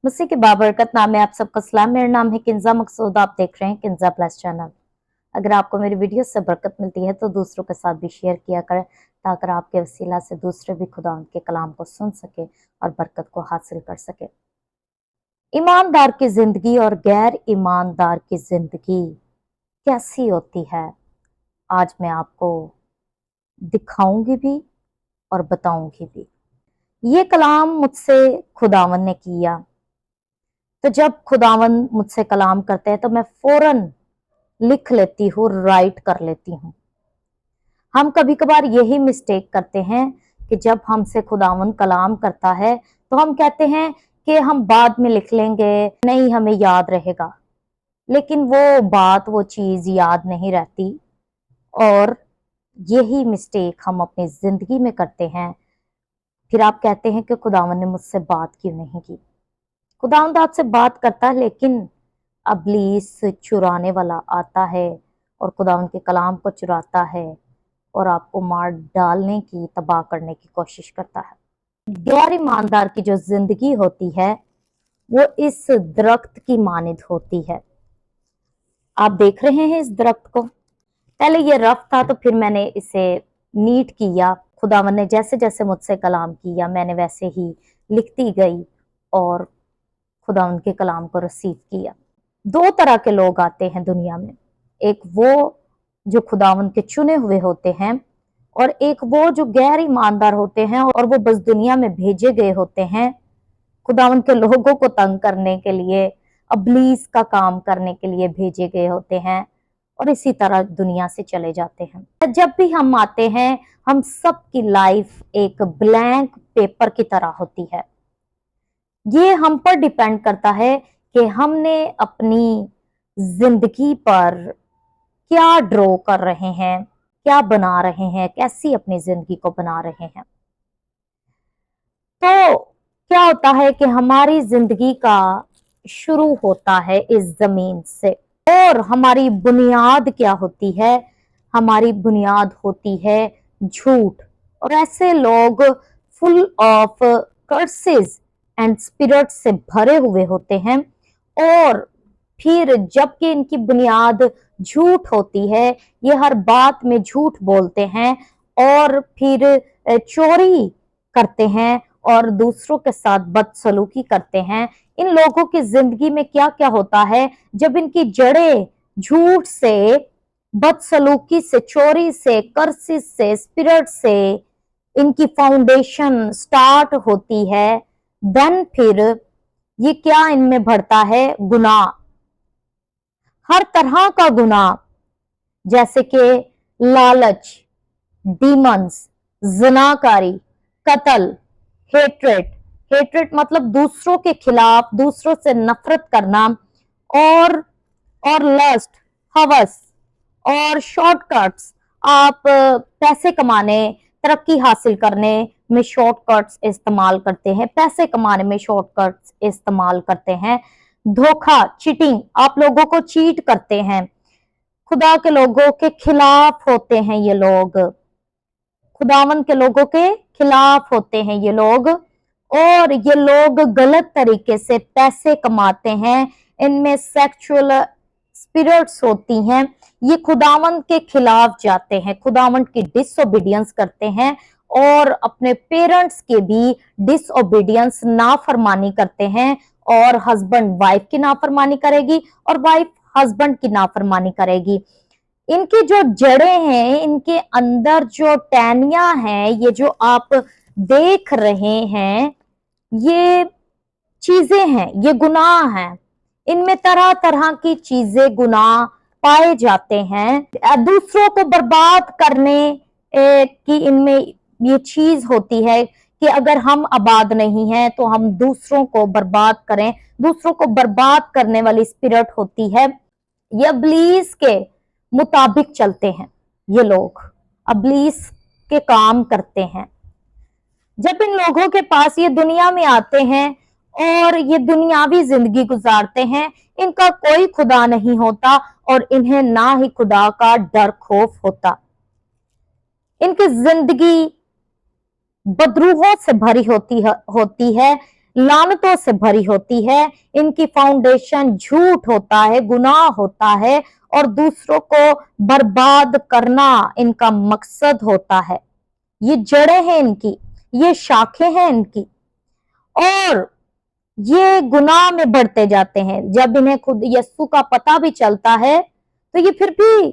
मुझसे के बाबरकत नाम में आप सबका सलाम। मेरा नाम है किंजा मकसूद। आप देख रहे हैं किंजा प्लस चैनल। अगर आपको मेरी वीडियो से बरकत मिलती है तो दूसरों के साथ भी शेयर किया करें, ताकि आपके वसीला से दूसरे भी खुदा के कलाम को सुन सके और बरकत को हासिल कर सके। ईमानदार की जिंदगी और गैर ईमानदार की जिंदगी कैसी होती है, आज मैं आपको दिखाऊंगी भी और बताऊंगी भी। ये कलाम मुझसे खुदावन ने किया, तो जब खुदावन मुझसे कलाम करते हैं तो मैं फौरन लिख लेती हूँ, राइट कर लेती हूँ। हम कभी कभार यही मिस्टेक करते हैं कि जब हमसे खुदावन कलाम करता है तो हम कहते हैं कि हम बाद में लिख लेंगे, नहीं हमें याद रहेगा। लेकिन वो बात, वो चीज याद नहीं रहती, और यही मिस्टेक हम अपनी जिंदगी में करते हैं। फिर आप कहते हैं कि खुदावन ने मुझसे बात क्यों नहीं की। खुदावंद आपसे बात करता है, लेकिन इब्लीस चुराने वाला आता है और खुदावंद के कलाम को चुराता है और आपको मार डालने की, तबाह करने की कोशिश करता है। गैर ईमानदार की जो जिंदगी होती है वो इस दरख्त की मानिंद होती है। आप देख रहे हैं इस दरख्त को। पहले ये रफ था, तो फिर मैंने इसे नीट किया। खुदावन ने जैसे जैसे मुझसे कलाम किया, मैंने वैसे ही लिखती गई और खुदा उनके कलाम को रिसीव किया। दो तरह के लोग आते हैं दुनिया में, एक वो जो खुदावन के चुने हुए होते हैं, और एक वो जो गैर ईमानदार होते हैं और वो बस दुनिया में भेजे गए होते हैं खुदावन के लोगों को तंग करने के लिए, इब्लीस का काम करने के लिए भेजे गए होते हैं, और इसी तरह दुनिया से चले जाते हैं। जब भी हम आते हैं, हम सबकी लाइफ एक ब्लैंक पेपर की तरह होती है। ये हम पर डिपेंड करता है कि हमने अपनी जिंदगी पर क्या ड्रॉ कर रहे हैं, क्या बना रहे हैं, कैसी अपनी जिंदगी को बना रहे हैं। तो क्या होता है कि हमारी जिंदगी का शुरू होता है इस जमीन से, और हमारी बुनियाद क्या होती है? हमारी बुनियाद होती है झूठ। और ऐसे लोग full of curses and spirit से भरे हुए होते हैं, और फिर जबकि इनकी बुनियाद झूठ होती है, ये हर बात में झूठ बोलते हैं और फिर चोरी करते हैं और दूसरों के साथ बदसलूकी करते हैं। इन लोगों की जिंदगी में क्या क्या होता है? जब इनकी जड़ें झूठ से, बदसलूकी से, चोरी से, कर्सिस से, स्पिरिट से इनकी फाउंडेशन स्टार्ट होती है, देन फिर ये क्या इनमें बढ़ता है? गुनाह, हर तरह का गुनाह, जैसे कि लालच, डीमंस, जनाकारी, कत्ल, हेट्रेट। हेट्रेट मतलब दूसरों के खिलाफ, दूसरों से नफरत करना, और लस्ट, हवस, और शॉर्टकट्स। आप पैसे कमाने, तरक्की हासिल करने में शॉर्टकट्स इस्तेमाल करते हैं, पैसे कमाने में शॉर्टकट्स इस्तेमाल करते हैं। धोखा, चीटिंग, आप लोगों को चीट करते हैं। खुदा के लोगों के खिलाफ होते हैं ये लोग, खुदावन के लोगों के खिलाफ होते हैं ये लोग, और ये लोग गलत तरीके से पैसे कमाते हैं। इनमें सेक्सुअल स्पिरिट्स होती हैं। ये खुदावन के खिलाफ जाते हैं, खुदावन की डिसओबीडियंस करते हैं, और अपने पेरेंट्स के भी डिसओबीडियंस, नाफरमानी करते हैं। और हस्बैंड वाइफ की नाफरमानी करेगी और वाइफ हस्बैंड की नाफरमानी करेगी। इनकी जो जड़ें हैं, इनके अंदर जो टहनियां हैं, ये जो आप देख रहे हैं, ये चीजें हैं, ये गुनाह हैं। इनमें तरह तरह की चीजें, गुनाह पाए जाते हैं। दूसरों को बर्बाद करने की इनमें ये चीज होती है कि अगर हम आबाद नहीं हैं तो हम दूसरों को बर्बाद करें। दूसरों को बर्बाद करने वाली स्पिरिट होती है। ये इब्लीस के मुताबिक चलते हैं, ये लोग इब्लीस के काम करते हैं। जब इन लोगों के पास ये दुनिया में आते हैं और ये दुनियावी जिंदगी गुजारते हैं, इनका कोई खुदा नहीं होता और इन्हें ना ही खुदा का डर खौफ होता। इनकी जिंदगी बदरूहों से भरी होती है। लानतों से भरी होती है। इनकी फाउंडेशन झूठ होता है, गुनाह होता है और दूसरों को बर्बाद करना इनका मकसद होता है। ये जड़ें हैं इनकी, ये शाखें हैं इनकी, और ये गुनाह में बढ़ते जाते हैं। जब इन्हें खुद यीशु का पता भी चलता है तो ये फिर भी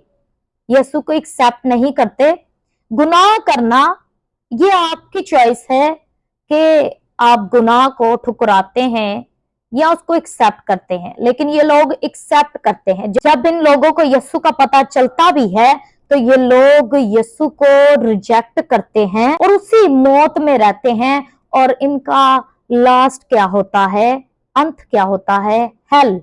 यीशु को एक्सेप्ट नहीं करते। गुनाह करना ये आपकी चॉइस है कि आप गुनाह को ठुकराते हैं या उसको एक्सेप्ट करते हैं, लेकिन ये लोग एक्सेप्ट करते हैं। जब इन लोगों को यीशु का पता चलता भी है तो ये लोग यीशु को रिजेक्ट करते हैं और उसी मौत में रहते हैं। और इनका लास्ट क्या होता है, अंत क्या होता है? हेल।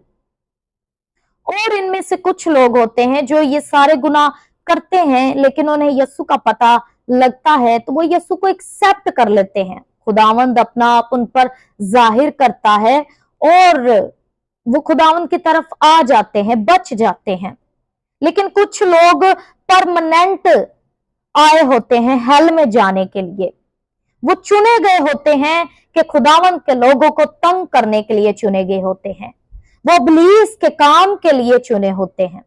और इनमें से कुछ लोग होते हैं जो ये सारे गुनाह करते हैं, लेकिन उन्हें यीशु का पता लगता है तो वो यीशु को एक्सेप्ट कर लेते हैं। खुदावंद अपना आप उन पर जाहिर करता है और वो खुदावंद की तरफ आ जाते हैं, बच जाते हैं। लेकिन कुछ लोग परमानेंट आए होते हैं हेल में जाने के लिए। वो चुने गए होते हैं कि खुदावंद के लोगों को तंग करने के लिए चुने गए होते हैं, वो इब्लीस के काम के लिए चुने होते हैं।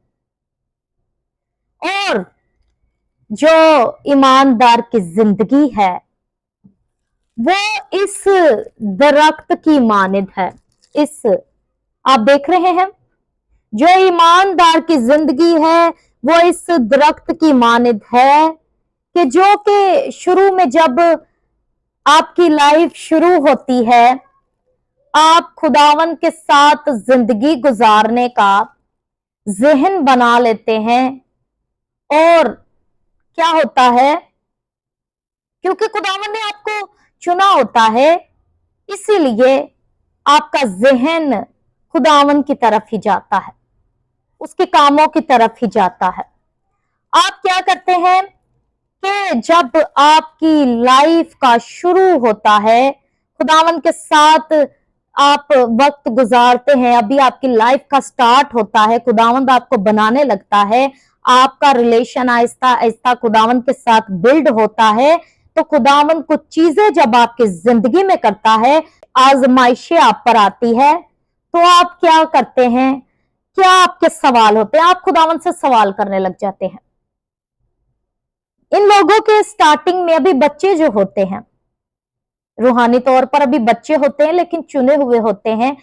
और जो ईमानदार की जिंदगी है वो इस दरख्त की मानिद है। इस आप देख रहे हैं, जो ईमानदार की जिंदगी है वो इस दरख्त की मानिद है कि जो कि शुरू में जब आपकी लाइफ शुरू होती है, आप खुदावन के साथ जिंदगी गुजारने का जहन बना लेते हैं। और क्या होता है, क्योंकि खुदावन ने आपको चुना होता है, इसीलिए आपका जहन खुदावन की तरफ ही जाता है, उसके कामों की तरफ ही जाता है। आप क्या करते हैं कि जब आपकी लाइफ का शुरू होता है, खुदावन के साथ आप वक्त गुजारते हैं, अभी आपकी लाइफ का स्टार्ट होता है, खुदावंद आपको बनाने लगता है, आपका रिलेशन आहिस्ता आहिस्ता खुदावंद के साथ बिल्ड होता है। तो खुदावंद कुछ चीजें जब आपकी जिंदगी में करता है, आजमाइशें आप पर आती है, तो आप क्या करते हैं? क्या आपके सवाल होते हैं? आप खुदावंद से सवाल करने लग जाते हैं। इन लोगों के स्टार्टिंग में अभी बच्चे जो होते हैं, रूहानी तौर पर अभी बच्चे होते हैं, लेकिन चुने हुए होते हैं,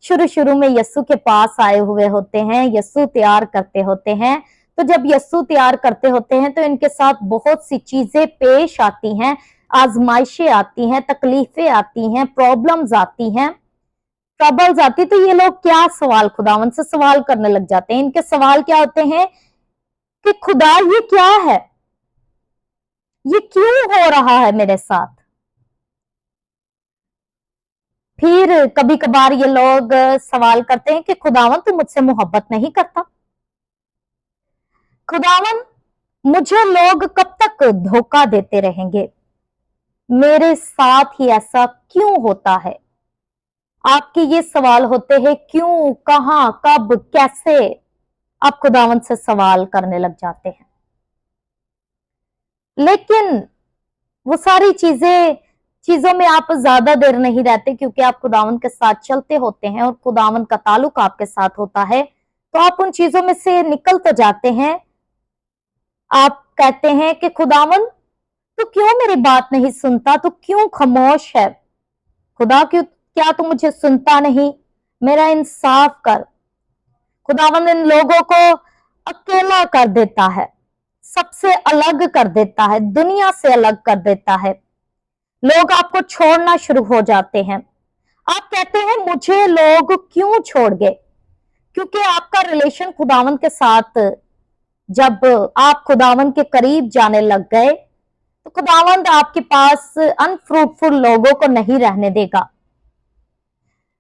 शुरू शुरू में यीशु के पास आए हुए होते हैं, यीशु तैयार करते होते हैं। तो जब यीशु तैयार करते होते हैं तो इनके साथ बहुत सी चीजें पेश आती हैं, आजमाइशें आती हैं, तकलीफें आती हैं, प्रॉब्लम्स आती हैं, ट्रबल्स आती। तो ये लोग क्या सवाल खुदावन से सवाल करने लग जाते हैं। इनके सवाल क्या होते हैं कि खुदा ये क्या है, ये क्यों हो रहा है मेरे साथ? फिर कभी कभार ये लोग सवाल करते हैं कि खुदावन तू मुझसे मोहब्बत नहीं करता? खुदावन मुझे लोग कब तक धोखा देते रहेंगे? मेरे साथ ही ऐसा क्यों होता है? आपके ये सवाल होते हैं, क्यों, कहां, कब, कैसे? आप खुदावन से सवाल करने लग जाते हैं। लेकिन वो सारी चीजों में आप ज्यादा देर नहीं रहते, क्योंकि आप खुदावन के साथ चलते होते हैं और खुदावन का ताल्लुक आपके साथ होता है। तो आप उन चीजों में से निकल तो जाते हैं। आप कहते हैं कि खुदावन तू क्यों मेरी बात नहीं सुनता, तू क्यों खामोश है? खुदा क्यों, क्या तू मुझे सुनता नहीं? मेरा इंसाफ कर। खुदावन इन लोगों को अकेला कर देता है, सबसे अलग कर देता है, दुनिया से अलग कर देता है। लोग आपको छोड़ना शुरू हो जाते हैं। आप कहते हैं मुझे लोग क्यों छोड़ गए? क्योंकि आपका रिलेशन खुदावन के साथ, जब आप खुदावन के करीब जाने लग गए तो खुदावंद आपके पास अनफ्रूटफुल लोगों को नहीं रहने देगा।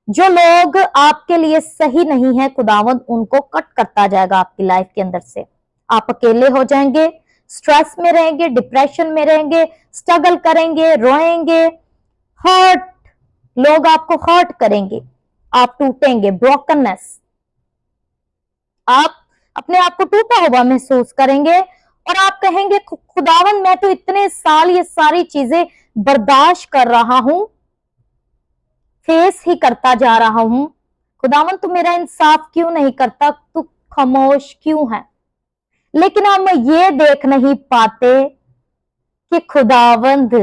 जो लोग आपके लिए सही नहीं है, खुदावंद उनको कट करता जाएगा आपकी लाइफ के अंदर से। आप अकेले हो जाएंगे, स्ट्रेस में रहेंगे, डिप्रेशन में रहेंगे, स्ट्रगल करेंगे, रोएंगे, हर्ट, लोग आपको हर्ट करेंगे, आप टूटेंगे, ब्रोकननेस, आप अपने आप को टूटा हुआ महसूस करेंगे और आप कहेंगे खुदावन मैं तो इतने साल ये सारी चीजें बर्दाश्त कर रहा हूं, फेस ही करता जा रहा हूं, खुदावंद तू मेरा इंसाफ क्यों नहीं करता, तू खामोश क्यों है। लेकिन हम ये देख नहीं पाते कि खुदावंद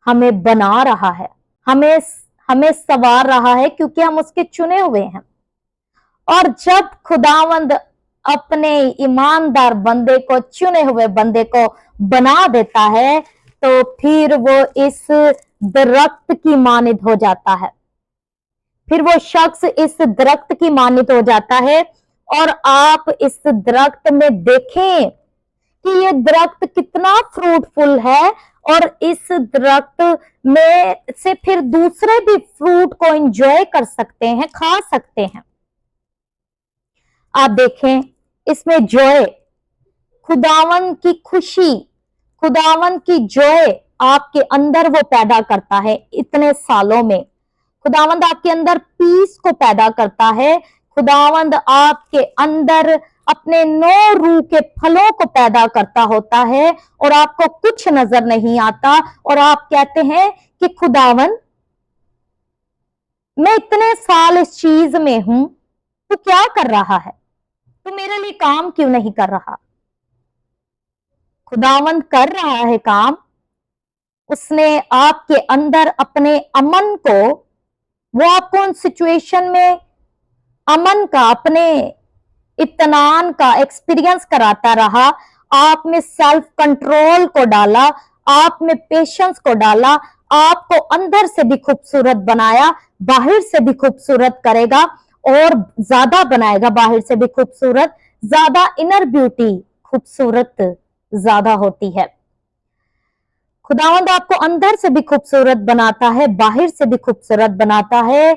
हमें बना रहा है, हमें हमें संवार रहा है, क्योंकि हम उसके चुने हुए हैं। और जब खुदावंद अपने ईमानदार बंदे को, चुने हुए बंदे को बना देता है, तो फिर वो इस दरख्त की मानित हो जाता है, फिर वो शख्स इस दरख्त की मानित हो जाता है। और आप इस दरख्त में देखें कि ये दरख्त कितना फ्रूटफुल है, और इस दरख्त में से फिर दूसरे भी फ्रूट को एंजॉय कर सकते हैं, खा सकते हैं। आप देखें इसमें जॉय, खुदावन की खुशी, खुदावन की जॉय आपके अंदर वो पैदा करता है। इतने सालों में खुदावंद आपके अंदर पीस को पैदा करता है। खुदावंद आपके अंदर अपने 9 रूह के फलों को पैदा करता होता है, और आपको कुछ नजर नहीं आता, और आप कहते हैं कि खुदावंद मैं इतने साल इस चीज में हूं, तू क्या कर रहा है, तू मेरे लिए काम क्यों नहीं कर रहा। खुदावंद कर रहा है काम। उसने आपके अंदर अपने अमन को, वो आपको उन सिचुएशन में अमन का, अपने इत्मीनान का एक्सपीरियंस कराता रहा। आप में सेल्फ कंट्रोल को डाला, आप में पेशेंस को डाला, आपको अंदर से भी खूबसूरत बनाया, बाहर से भी खूबसूरत करेगा, और ज्यादा बनाएगा, बाहर से भी खूबसूरत, ज्यादा इनर ब्यूटी, खूबसूरत ज्यादा होती है। खुदावंद आपको अंदर से भी खूबसूरत बनाता है, बाहर से भी खूबसूरत बनाता है,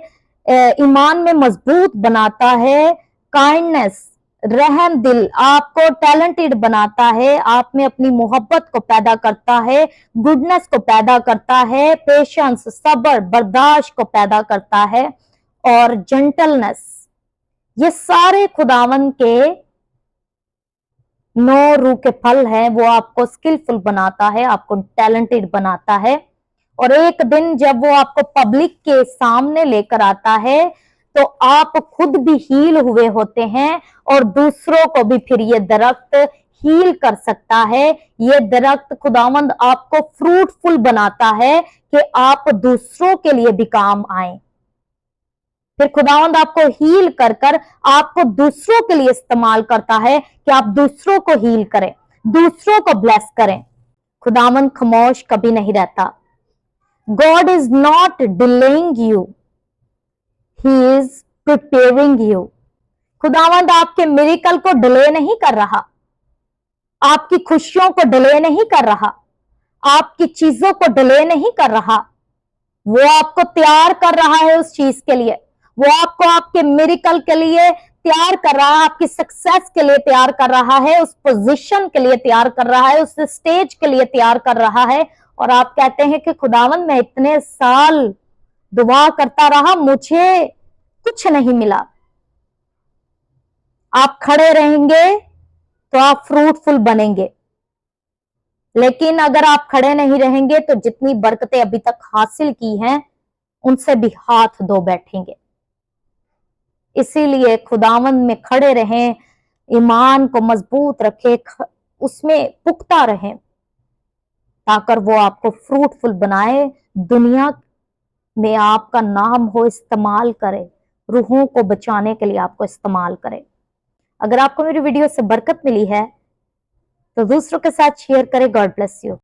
ईमान में मजबूत बनाता है, काइंडनेस, रहम दिल, आपको टैलेंटेड बनाता है, आप में अपनी मोहब्बत को पैदा करता है, गुडनेस को पैदा करता है, पेशेंस, सब्र, बर्दाश्त को पैदा करता है, और जेंटलनेस। ये सारे खुदावंद के 9 रूह के फल हैं। वो आपको स्किलफुल बनाता है, आपको टैलेंटेड बनाता है, और एक दिन जब वो आपको पब्लिक के सामने लेकर आता है, तो आप खुद भी हील हुए होते हैं, और दूसरों को भी फिर ये दरख्त हील कर सकता है। ये दरख्त खुदावंद आपको फ्रूटफुल बनाता है कि आप दूसरों के लिए भी काम आए। फिर खुदावंद आपको हील कर कर आपको दूसरों के लिए इस्तेमाल करता है कि आप दूसरों को हील करें, दूसरों को ब्लेस करें। खुदावंद खामोश कभी नहीं रहता। God is not delaying you, He is preparing you. खुदावंद आपके मिरेकल को डिले नहीं कर रहा, आपकी खुशियों को डिले नहीं कर रहा, आपकी चीजों को डिले नहीं कर रहा। वो आपको तैयार कर रहा है उस चीज के लिए, वो आपको आपके मिरेकल के लिए तैयार कर रहा है, आपकी सक्सेस के लिए तैयार कर रहा है, उस पोजीशन के लिए तैयार कर रहा है, उस स्टेज के लिए तैयार कर रहा है। और आप कहते हैं कि खुदावंद मैं इतने साल दुआ करता रहा, मुझे कुछ नहीं मिला। आप खड़े रहेंगे तो आप फ्रूटफुल बनेंगे, लेकिन अगर आप खड़े नहीं रहेंगे तो जितनी बरकतें अभी तक हासिल की हैं उनसे भी हाथ धो बैठेंगे। इसीलिए खुदावंद में खड़े रहें, ईमान को मजबूत रखें, उसमें पुख्ता रहें, ताकि वो आपको फ्रूटफुल बनाए, दुनिया में आपका नाम हो, इस्तेमाल करे, रूहों को बचाने के लिए आपको इस्तेमाल करे। अगर आपको मेरी वीडियो से बरकत मिली है तो दूसरों के साथ शेयर करें। God bless you.